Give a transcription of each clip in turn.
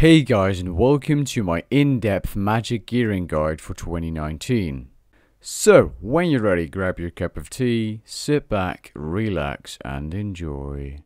Hey guys, and welcome to my in-depth magic gearing guide for 2019. So, when you're ready, grab your cup of tea, sit back, relax and enjoy.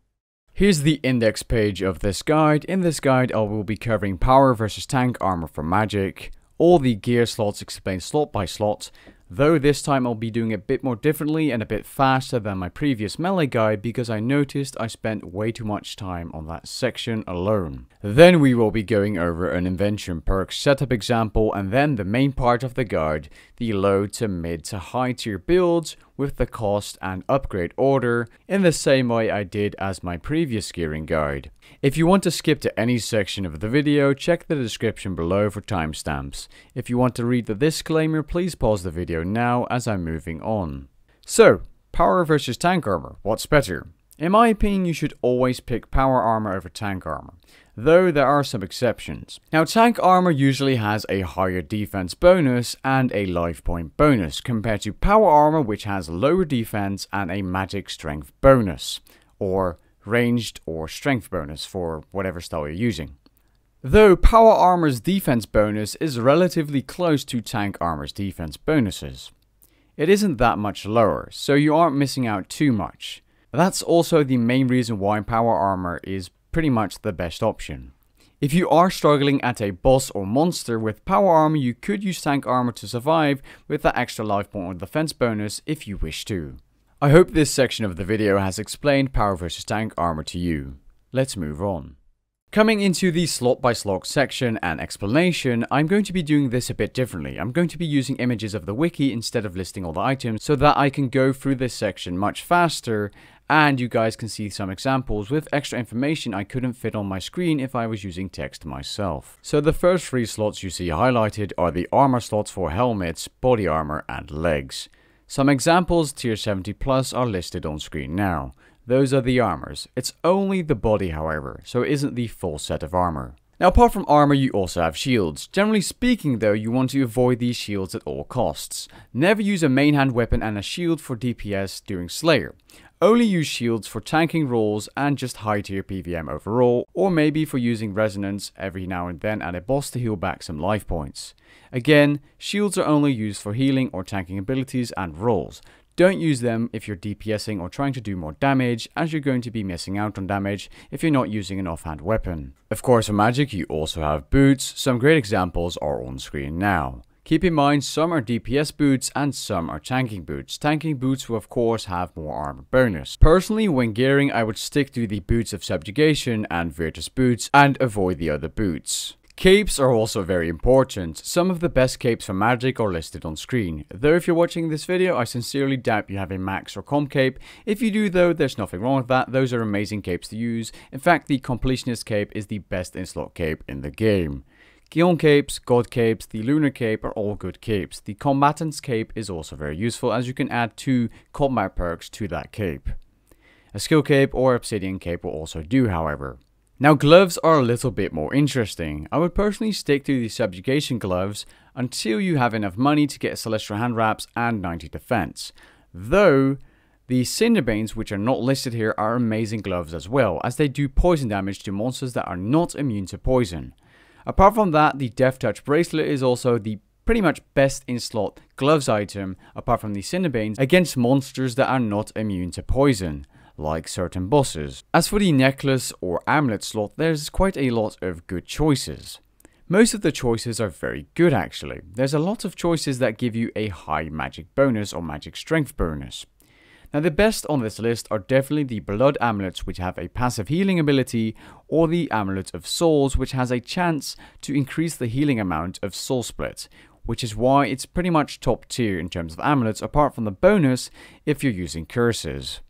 Here's the index page of this guide. In this guide I will be covering power versus tank armor for magic, all the gear slots explained slot by slot, though this time I'll be doing it a bit more differently and a bit faster than my previous melee guide because I noticed I spent way too much time on that section alone. Then we will be going over an Invention perk setup example and then the main part of the guide, the low to mid to high tier builds with the cost and upgrade order in the same way I did as my previous gearing guide. If you want to skip to any section of the video, check the description below for timestamps. If you want to read the disclaimer, please pause the video now as I'm moving on. So, power versus tank armor, what's better? In my opinion, you should always pick power armor over tank armor, though there are some exceptions. Now, tank armor usually has a higher defense bonus and a life point bonus compared to power armor, which has lower defense and a magic strength bonus, or ranged or strength bonus for whatever style you're using. Though power armor's defense bonus is relatively close to tank armor's defense bonuses. It isn't that much lower, so you aren't missing out too much. That's also the main reason why power armor is pretty much the best option. If you are struggling at a boss or monster with power armor, you could use tank armor to survive with that extra life point or defense bonus if you wish to. I hope this section of the video has explained power versus tank armor to you. Let's move on. Coming into the slot by slot section and explanation, I'm going to be doing this a bit differently. I'm going to be using images of the wiki instead of listing all the items so that I can go through this section much faster and you guys can see some examples with extra information I couldn't fit on my screen if I was using text myself. So the first three slots you see highlighted are the armor slots for helmets, body armor and legs. Some examples tier 70 plus are listed on screen now. Those are the armors. It's only the body however, so it isn't the full set of armor. Now apart from armor you also have shields. Generally speaking though, you want to avoid these shields at all costs. Never use a main hand weapon and a shield for DPS during Slayer. Only use shields for tanking roles and just high tier PVM overall, or maybe for using resonance every now and then at a boss to heal back some life points. Again, shields are only used for healing or tanking abilities and roles. Don't use them if you're DPSing or trying to do more damage, as you're going to be missing out on damage if you're not using an offhand weapon. Of course for magic you also have boots. Some great examples are on screen now. Keep in mind some are DPS boots and some are tanking boots. Tanking boots will of course have more armor bonus. Personally when gearing I would stick to the boots of subjugation and Virtus boots and avoid the other boots. Capes are also very important. Some of the best capes for magic are listed on screen. Though if you're watching this video I sincerely doubt you have a max or comp cape. If you do though, there's nothing wrong with that. Those are amazing capes to use. In fact the completionist cape is the best in slot cape in the game. Gion capes, god capes, the lunar cape are all good capes. The combatant's cape is also very useful as you can add 2 combat perks to that cape. A skill cape or obsidian cape will also do however. Now gloves are a little bit more interesting. I would personally stick to the subjugation gloves until you have enough money to get celestial hand wraps and 90 defense. Though the cinderbanes, which are not listed here, are amazing gloves as well as they do poison damage to monsters that are not immune to poison. Apart from that, the Death Touch bracelet is also the pretty much best in slot gloves item apart from the cinderbanes against monsters that are not immune to poison, like certain bosses. As for the necklace or amulet slot, there's quite a lot of good choices. Most of the choices are very good actually. There's a lot of choices that give you a high magic bonus or magic strength bonus. Now the best on this list are definitely the blood amulets which have a passive healing ability, or the amulet of souls which has a chance to increase the healing amount of soul split, which is why it's pretty much top tier in terms of amulets apart from the bonus if you're using curses.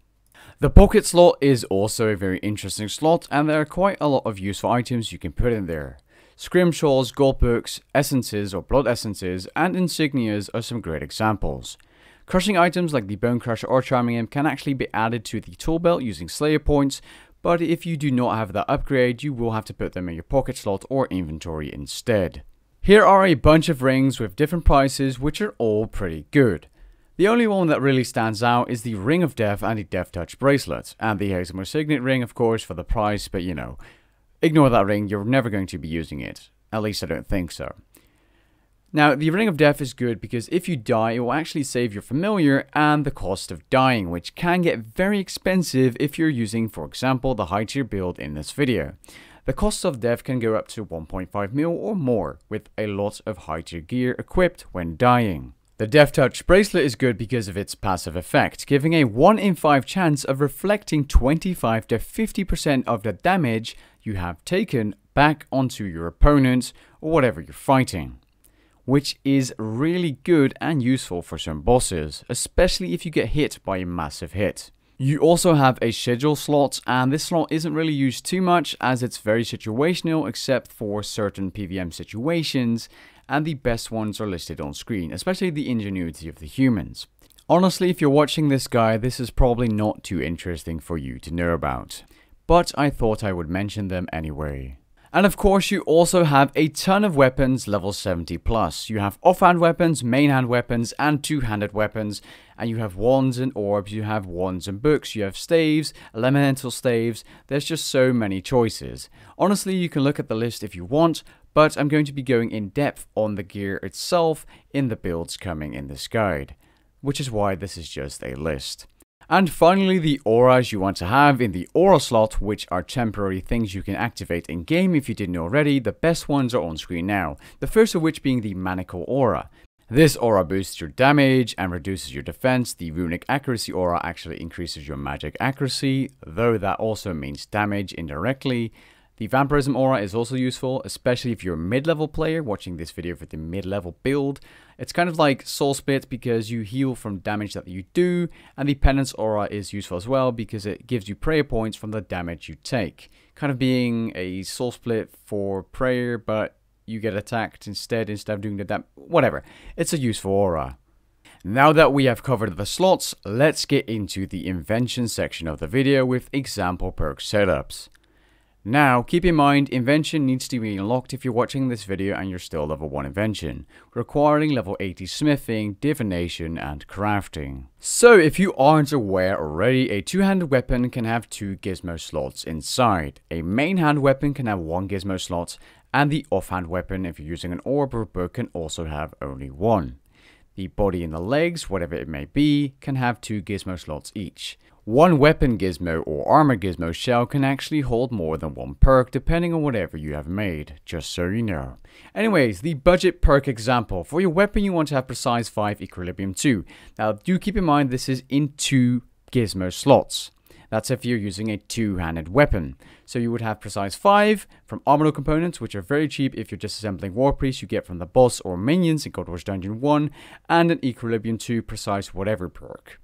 The pocket slot is also a very interesting slot and there are quite a lot of useful items you can put in there. Scrimshaws, gold books, essences or blood essences and insignias are some great examples. Crushing items like the Bone Crusher or Charming Imp can actually be added to the tool belt using Slayer points, but if you do not have that upgrade you will have to put them in your pocket slot or inventory instead. Here are a bunch of rings with different prices which are all pretty good. The only one that really stands out is the Ring of Death and the Death Touch bracelet, and the Hazelmore Signet ring of course for the price, but you know, Ignore that ring, you're never going to be using it. At least I don't think so. Now, the Ring of Death is good because if you die, it will actually save your familiar and the cost of dying, which can get very expensive if you're using, for example, the high tier build in this video. The cost of death can go up to 1.5 mil or more with a lot of high tier gear equipped when dying. The Death Touch bracelet is good because of its passive effect, giving a 1 in 5 chance of reflecting 25 to 50% of the damage you have taken back onto your opponent or whatever you're fighting, which is really good and useful for some bosses, especially if you get hit by a massive hit. You also have a schedule slot, and this slot isn't really used too much as it's very situational except for certain PvM situations, and the best ones are listed on screen, especially the ingenuity of the humans. Honestly, if you're watching this guide, this is probably not too interesting for you to know about, but I thought I would mention them anyway. And of course, you also have a ton of weapons level 70 plus. You have offhand weapons, main hand weapons, and two-handed weapons. And you have wands and orbs, you have wands and books, you have staves, elemental staves. There's just so many choices. Honestly, you can look at the list if you want, but I'm going to be going in depth on the gear itself in the builds coming in this guide, which is why this is just a list. And finally, the auras you want to have in the aura slot, which are temporary things you can activate in game if you didn't already. The best ones are on screen now, the first of which being the Manacle aura. This aura boosts your damage and reduces your defense. The Runic accuracy aura actually increases your magic accuracy, though that also means damage indirectly. The Vampirism aura is also useful, especially if you're a mid-level player watching this video for the mid-level build. It's kind of like Soul Split because you heal from damage that you do, and the Penance aura is useful as well because it gives you prayer points from the damage you take. Kind of being a Soul Split for prayer, but you get attacked instead of doing the damage. Whatever. It's a useful aura. Now that we have covered the slots, let's get into the invention section of the video with example perk setups. Now, keep in mind, Invention needs to be unlocked if you're watching this video and you're still level 1 Invention, requiring level 80 Smithing, Divination, and Crafting. So, if you aren't aware already, a two-handed weapon can have 2 gizmo slots inside. A main hand weapon can have 1 gizmo slot, and the offhand weapon, if you're using an orb or book, can also have only 1. The body and the legs, whatever it may be, can have 2 gizmo slots each. One weapon gizmo or armor gizmo shell can actually hold more than 1 perk depending on whatever you have made, just so you know. Anyways, the budget perk example. For your weapon you want to have Precise 5 Equilibrium 2. Now do keep in mind this is in 2 gizmo slots. That's if you're using a two-handed weapon. So you would have Precise 5 from Armour components, which are very cheap if you're just assembling War Priest you get from the boss or minions in God Wars Dungeon 1, and an Equilibrium 2 Precise whatever perk.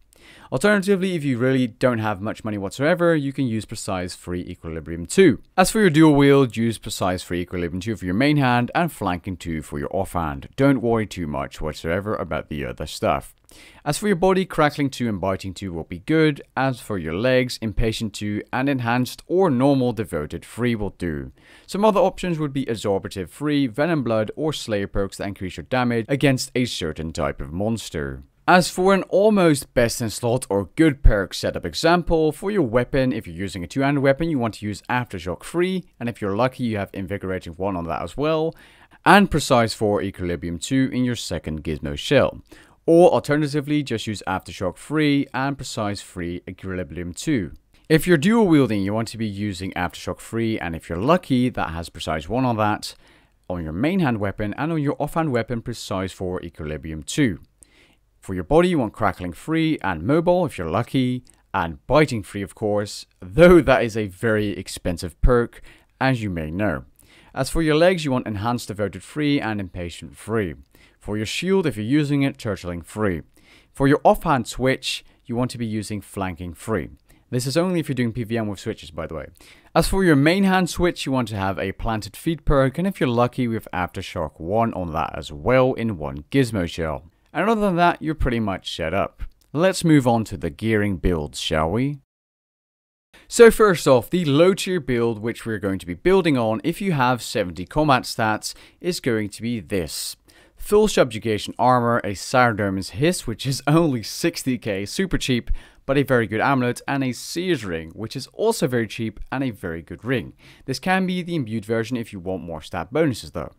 Alternatively, if you really don't have much money whatsoever, you can use Precise 3 Equilibrium 2. As for your dual wield, use Precise 3 Equilibrium 2 for your main hand and Flanking 2 for your offhand. Don't worry too much whatsoever about the other stuff. As for your body, Crackling 2 and Biting 2 will be good. As for your legs, Impatient 2 and Enhanced or normal Devoted 3 will do. Some other options would be Absorbative 3, Venom Blood or Slayer perks that increase your damage against a certain type of monster. As for an almost best in slot or good perk setup example, for your weapon, if you're using a two-handed weapon, you want to use Aftershock 3, and if you're lucky, you have Invigorating 1 on that as well, and Precise 4 Equilibrium 2 in your second gizmo shell. Or alternatively, just use Aftershock 3 and Precise 3 Equilibrium 2. If you're dual wielding, you want to be using Aftershock 3, and if you're lucky, that has Precise 1 on that, on your main hand weapon, and on your offhand weapon, Precise 4 Equilibrium 2. For your body, you want Crackling 3 and Mobile if you're lucky, and Biting 3 of course, though that is a very expensive perk, as you may know. As for your legs, you want Enhanced Devoted 3 and Impatient 3. For your shield, if you're using it, Turtling 3. For your offhand switch, you want to be using Flanking 3. This is only if you're doing PvM with switches, by the way. As for your main hand switch, you want to have a Planted Feet perk, and if you're lucky, with Aftershock 1 on that as well in 1 gizmo shell. And other than that, you're pretty much set up. Let's move on to the gearing builds, shall we? So first off, the low tier build which we're going to be building on if you have 70 combat stats is going to be this. full subjugation armor, a Sardomin's Hiss, which is only 60k, super cheap, but a very good amulet, and a Seer's Ring, which is also very cheap and a very good ring. This can be the imbued version if you want more stat bonuses though.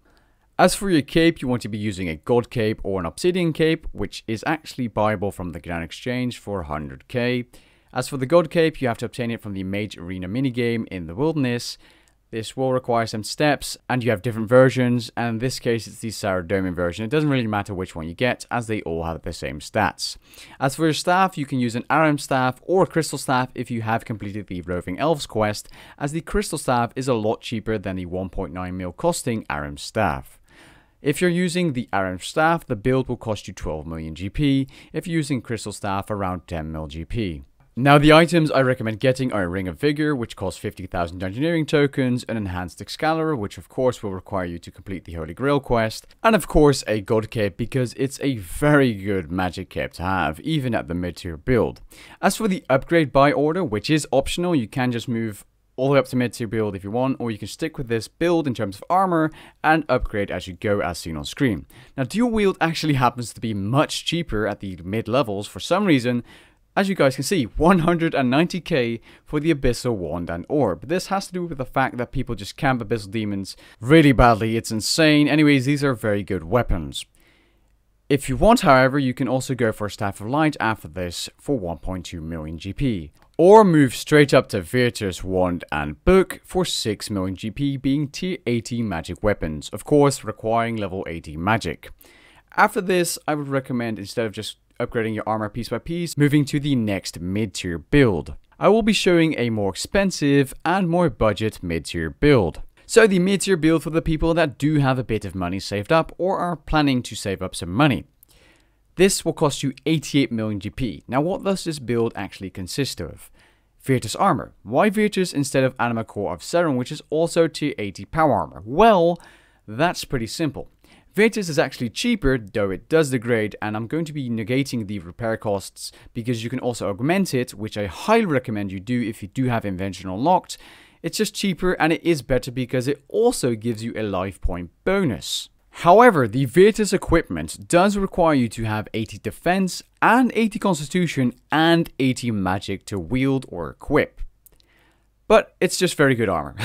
As for your cape, you want to be using a God Cape or an Obsidian Cape, which is actually buyable from the Grand Exchange for 100k. As for the God Cape, you have to obtain it from the Mage Arena minigame in the Wilderness. This will require some steps, and you have different versions, and in this case it's the Sardomin version. It doesn't really matter which one you get, as they all have the same stats. As for your staff, you can use an Aram Staff or a Crystal Staff if you have completed the Roving Elves quest, as the Crystal Staff is a lot cheaper than the 1.9 mil costing Aram Staff. If you're using the Aram Staff, the build will cost you 12 million GP, if you're using Crystal Staff around 10 mil GP. Now the items I recommend getting are a Ring of Vigor, which costs 50,000 engineering tokens, an Enhanced Excalibur, which of course will require you to complete the Holy Grail quest, and of course a God Cape, because it's a very good magic cape to have, even at the mid-tier build. As for the upgrade by order, which is optional, you can just move all the way up to mid-tier build if you want, or you can stick with this build in terms of armor and upgrade as you go as seen on screen. Now dual wield actually happens to be much cheaper at the mid levels for some reason. As you guys can see, 190k for the Abyssal Wand and Orb. This has to do with the fact that people just camp Abyssal Demons really badly. It's insane. Anyways, these are very good weapons. If you want, however, you can also go for Staff of Light after this for 1.2 million GP. Or move straight up to Virtus Wand and Book for 6 million GP, being tier 80 magic weapons. Of course, requiring level 80 magic. After this, I would recommend, instead of just upgrading your armor piece by piece, moving to the next mid-tier build. I will be showing a more expensive and more budget mid-tier build. So the mid-tier build for the people that do have a bit of money saved up or are planning to save up some money. This will cost you 88 million GP. Now what does this build actually consist of? Virtus armor. Why Virtus instead of Anima Core of Serum, which is also tier 80 power armor? Well, that's pretty simple. Virtus is actually cheaper, though it does degrade, and I'm going to be negating the repair costs because you can also augment it, which I highly recommend you do if you do have Invention unlocked. It's just cheaper and it is better because it also gives you a life point bonus. However, the Virtus equipment does require you to have 80 defense and 80 constitution and 80 magic to wield or equip. But it's just very good armor.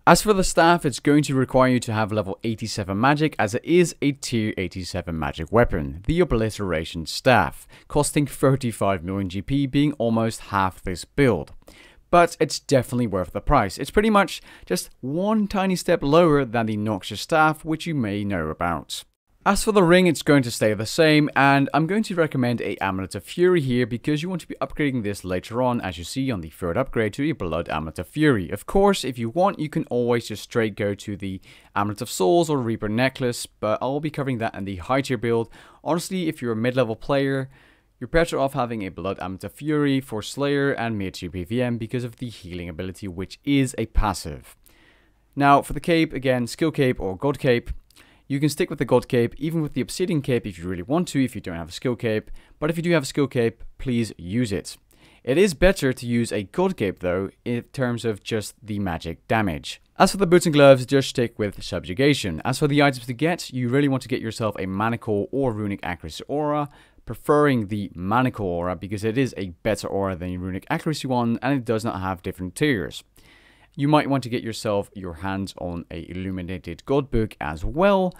As for the staff, it's going to require you to have level 87 magic, as it is a tier 87 magic weapon, the Obliteration Staff, costing 35 million GP, being almost half this build. But it's definitely worth the price. It's pretty much just one tiny step lower than the Noxious Staff, which you may know about. As for the ring, it's going to stay the same, and I'm going to recommend a Amulet of Fury here because you want to be upgrading this later on, as you see on the third upgrade, to the Blood Amulet of Fury. Of course, if you want, you can always just straight go to the Amulet of Souls or Reaper Necklace, but I'll be covering that in the high tier build. Honestly, if you're a mid-level player, you're better off having a Blood Amulet of Fury for Slayer and mid-tier PVM because of the healing ability, which is a passive. Now, for the cape, again, Skill Cape or God Cape, you can stick with the God Cape, even with the Obsidian Cape if you really want to, if you don't have a Skill Cape. But if you do have a Skill Cape, please use it. It is better to use a God Cape though, in terms of just the magic damage. As for the boots and gloves, just stick with Subjugation. As for the items to get, you really want to get yourself a Manacle or Runic Accuracy Aura, preferring the Manacle Aura because it is a better aura than the Runic Accuracy one, and it does not have different tiers. You might want to get yourself your hands on a Illuminated God Book as well,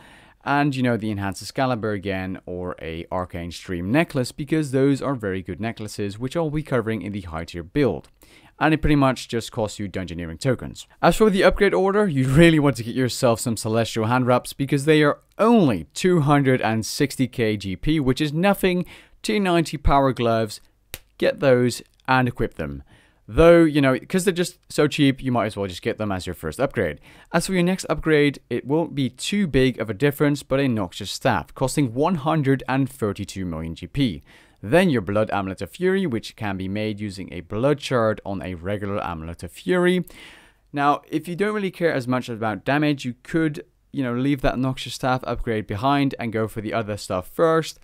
and you know, the Enhanced Excalibur again, or a Arcane Stream Necklace, because those are very good necklaces, which I'll be covering in the high tier build. And it pretty much just costs you Dungeoneering tokens. As for the upgrade order, you really want to get yourself some Celestial Hand Wraps because they are only 260k GP, which is nothing. Tier 90 power gloves, get those and equip them. Though, you know, because they're just so cheap, you might as well just get them as your first upgrade. As for your next upgrade, it won't be too big of a difference, but a Noxious Staff, costing 132 million GP. Then your Blood Amulet of Fury, which can be made using a Blood Shard on a regular Amulet of Fury. Now, if you don't really care as much about damage, you could, you know, leave that Noxious Staff upgrade behind and go for the other stuff first.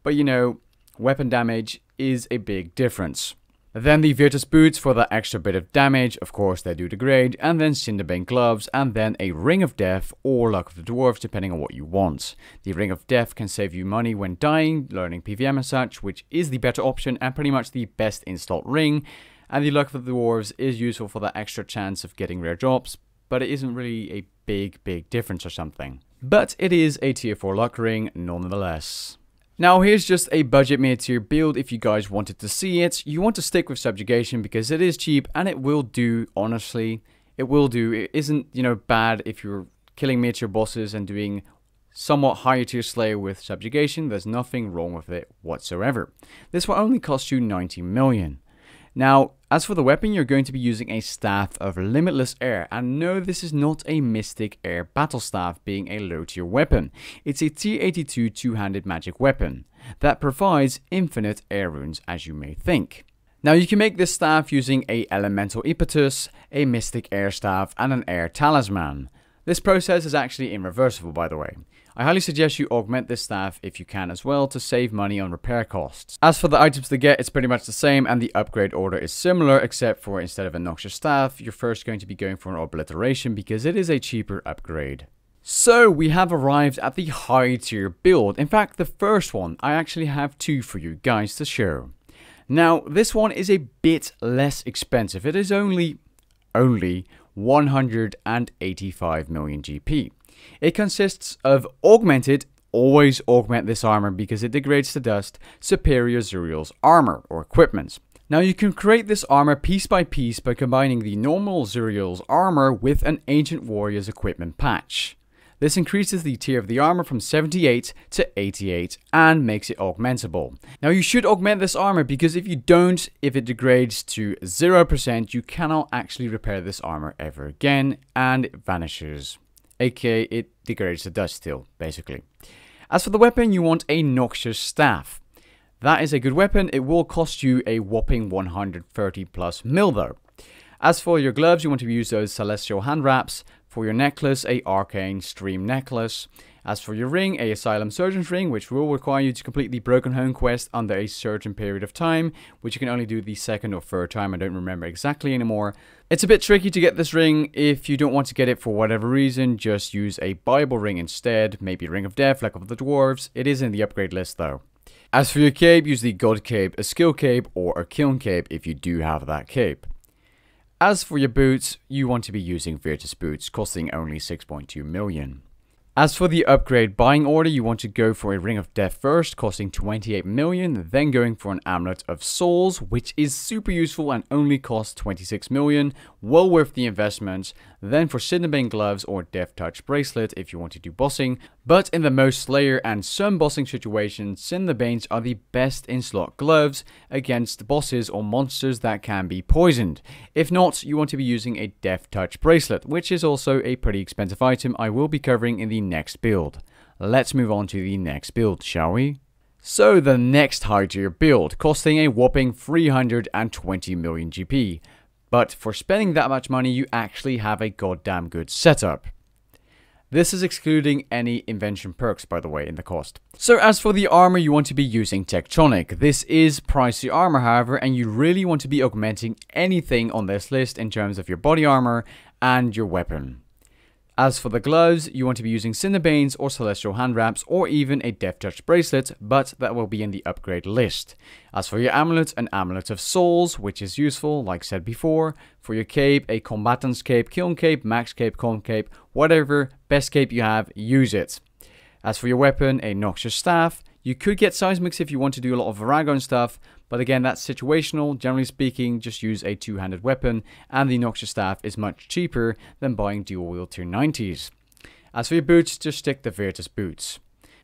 But, you know, weapon damage is a big difference. Then the Virtus boots for that extra bit of damage, of course they do degrade, and then Cinderbane gloves, and then a Ring of Death or Luck of the Dwarves depending on what you want. The Ring of Death can save you money when dying, learning PVM and such, which is the better option and pretty much the best in-slot ring, and the Luck of the Dwarves is useful for that extra chance of getting rare drops, but it isn't really a big difference or something. But it is a tier 4 luck ring nonetheless. Now here's just a budget mid-tier build if you guys wanted to see it. You want to stick with subjugation because it is cheap and it will do, honestly. It will do. It isn't, you know, bad if you're killing mid-tier bosses and doing somewhat higher tier Slayer with subjugation. There's nothing wrong with it whatsoever. This will only cost you 90 million. Now, as for the weapon, you're going to be using a Staff of Limitless Air, and no, this is not a Mystic Air Battle Staff being a low tier weapon. It's a tier 82 two-handed magic weapon that provides infinite air runes, as you may think. Now, you can make this staff using a Elemental Impetus, a Mystic Air Staff, and an Air Talisman. This process is actually irreversible, by the way. I highly suggest you augment this staff if you can as well to save money on repair costs. As for the items to get, it's pretty much the same and the upgrade order is similar, except for instead of a Noxious Staff, you're first going to be going for an Obliteration because it is a cheaper upgrade. So we have arrived at the high tier build. In fact, the first one, I actually have two for you guys to show. Now, this one is a bit less expensive. It is only 185 million GP. It consists of augmented, always augment this armor because it degrades to dust, Superior Zuriel's armor or equipment. Now you can create this armor piece by piece by combining the normal Zuriel's armor with an Ancient Warrior's equipment patch. This increases the tier of the armor from 78 to 88 and makes it augmentable. Now you should augment this armor because if you don't, if it degrades to 0%, you cannot actually repair this armor ever again and it vanishes. AKA it degrades to dust still, basically. As for the weapon, you want a Noxious Staff. That is a good weapon. It will cost you a whopping 130 plus mil though. As for your gloves, you want to use those Celestial Hand Wraps. For your necklace, a Arcane Stream necklace. As for your ring, a Asylum Surgeon's ring, which will require you to complete the Broken Home quest under a certain period of time, which you can only do the second or third time, I don't remember exactly anymore. It's a bit tricky to get this ring. If you don't want to get it for whatever reason, just use a Bible ring instead, maybe Ring of Death, like of the Dwarves. It is in the upgrade list though. As for your cape, use the God Cape, a Skill Cape, or a Kiln Cape if you do have that cape. As for your boots, you want to be using Virtus boots, costing only 6.2 million. As for the upgrade buying order, you want to go for a Ring of Death first, costing 28 million, then going for an Amulet of Souls, which is super useful and only costs 26 million, well worth the investment, then for Cinderbane gloves or Death Touch bracelet if you want to do bossing, but in the most Slayer and some bossing situations, Cinderbanes are the best in slot gloves against bosses or monsters that can be poisoned. If not, you want to be using a Death Touch bracelet, which is also a pretty expensive item I will be covering in the next build. Let's move on to the next build, shall we? So the next high tier build, costing a whopping 320 million GP. But for spending that much money, you actually have a goddamn good setup. This is excluding any Invention perks, by the way, in the cost. So as for the armor, you want to be using Tectonic. This is pricey armor, however, and you really want to be augmenting anything on this list in terms of your body armor and your weapon. As for the gloves, you want to be using Cinderbanes or Celestial Hand Wraps or even a Death Touch bracelet, but that will be in the upgrade list. As for your amulet, an Amulet of Souls, which is useful, like said before. For your cape, a Combatant's Cape, Kiln Cape, Max Cape, Con Cape, whatever, best cape you have, use it. As for your weapon, a Noxious Staff. You could get Seismics if you want to do a lot of Virago and stuff, but again, that's situational. Generally speaking, just use a two-handed weapon, and the Noxious Staff is much cheaper than buying dual-wield tier 90s. As for your boots, just stick the Virtus boots.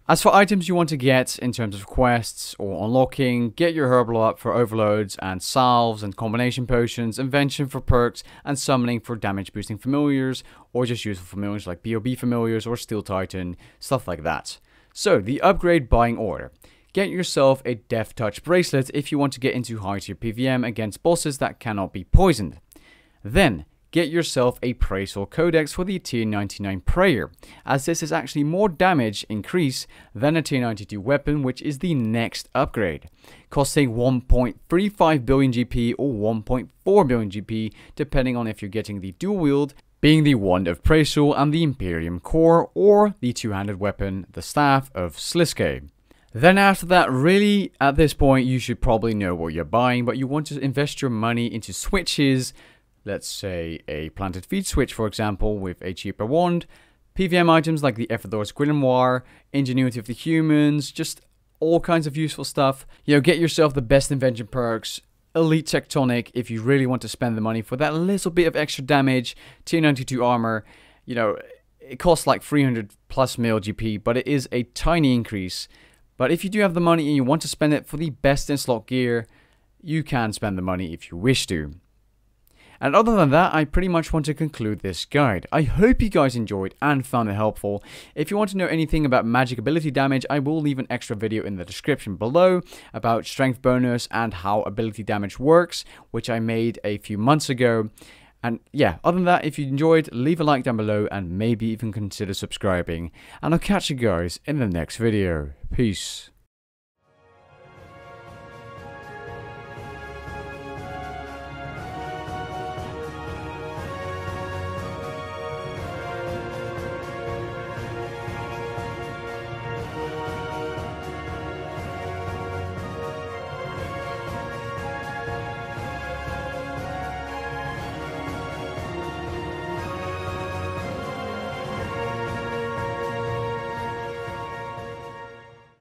As for items you want to get in terms of quests or unlocking, get your Herbal up for overloads and salves and combination potions, Invention for perks, and summoning for damage boosting familiars, or just useful familiars like BOB familiars or Steel Titan, stuff like that. So, the upgrade buying order. Get yourself a Death Touch bracelet if you want to get into high tier PVM against bosses that cannot be poisoned. Then, get yourself a Praise or Codex for the tier 99 prayer, as this is actually more damage increase than a tier 92 weapon, which is the next upgrade, costing 1.35 billion GP or 1.4 billion GP, depending on if you're getting the dual wield, being the Wand of Praesul and the Imperium Core, or the two-handed weapon, the Staff of Sliske. Then after that, really, at this point, you should probably know what you're buying, but you want to invest your money into switches, let's say a Planted Feet switch, for example, with a cheaper wand, PVM items like the Ephesor's Grimoire, Ingenuity of the Humans, just all kinds of useful stuff. You know, get yourself the best Invention perks, Elite Tectonic if you really want to spend the money for that little bit of extra damage, tier 92 armor. You know, it costs like 300 plus mil GP, but it is a tiny increase. But if you do have the money and you want to spend it for the best in slot gear, you can spend the money if you wish to. And other than that, I pretty much want to conclude this guide. I hope you guys enjoyed and found it helpful. If you want to know anything about magic ability damage, I will leave an extra video in the description below about strength bonus and how ability damage works, which I made a few months ago. And yeah, other than that, if you enjoyed, leave a like down below and maybe even consider subscribing. And I'll catch you guys in the next video. Peace.